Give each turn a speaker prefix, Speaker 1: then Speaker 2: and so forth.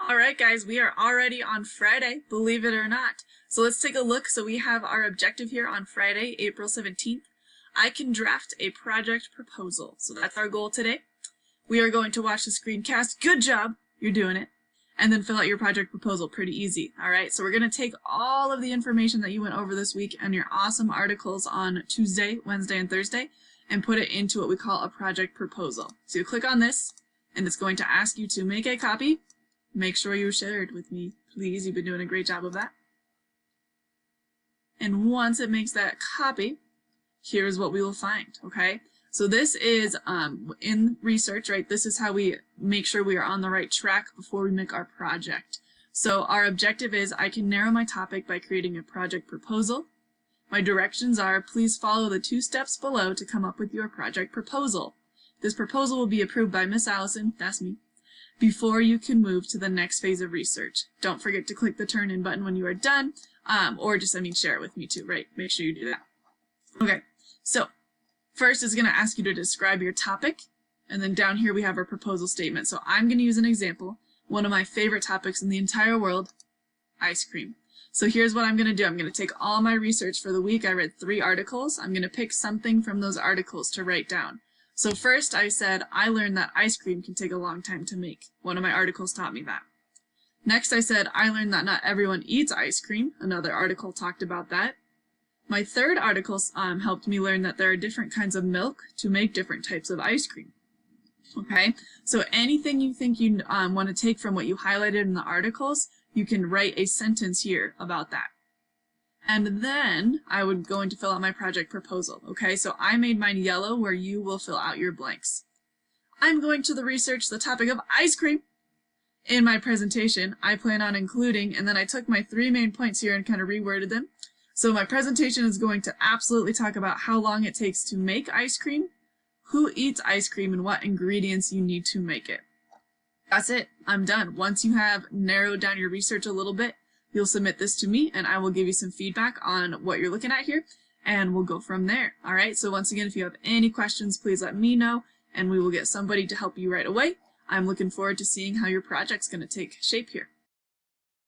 Speaker 1: All right, guys, we are already on Friday, believe it or not. So let's take a look. So we have our objective here on Friday, April 17th. I can draft a project proposal. So that's our goal today. We are going to watch the screencast. Good job. You're doing it. And then fill out your project proposal. Pretty easy. All right. So we're going to take all of the information that you went over this week and your awesome articles on Tuesday, Wednesday, and Thursday and put it into what we call a project proposal. So you click on this and it's going to ask you to make a copy. Make sure you share it with me, please. You've been doing a great job of that. And once it makes that copy, here's what we will find, okay? So this is in research, right? This is how we make sure we are on the right track before we make our project. So our objective is I can narrow my topic by creating a project proposal. My directions are please follow the 2 steps below to come up with your project proposal. This proposal will be approved by Miss Allison, that's me, before you can move to the next phase of research. Don't forget to click the turn in button when you are done, or just, share it with me too, right? Make sure you do that. Okay, so first it's going to ask you to describe your topic, and then down here we have our proposal statement. So I'm going to use an example, one of my favorite topics in the entire world, ice cream. So here's what I'm going to do. I'm going to take all my research for the week. I read 3 articles. I'm going to pick something from those articles to write down. So first I said, I learned that ice cream can take a long time to make. One of my articles taught me that. Next I said, I learned that not everyone eats ice cream. Another article talked about that. My third article helped me learn that there are different kinds of milk to make different types of ice cream. Okay, so anything you think you want to take from what you highlighted in the articles, you can write a sentence here about that. And then I would go in to fill out my project proposal. Okay, so I made mine yellow where you will fill out your blanks. I'm going to research the topic of ice cream in my presentation. I plan on including, and then I took my 3 main points here and kind of reworded them. So my presentation is going to absolutely talk about how long it takes to make ice cream, who eats ice cream, and what ingredients you need to make it. That's it. I'm done. Once you have narrowed down your research a little bit, you'll submit this to me and I will give you some feedback on what you're looking at here and we'll go from there. All right. So once again, if you have any questions, please let me know and we will get somebody to help you right away. I'm looking forward to seeing how your project's going to take shape here.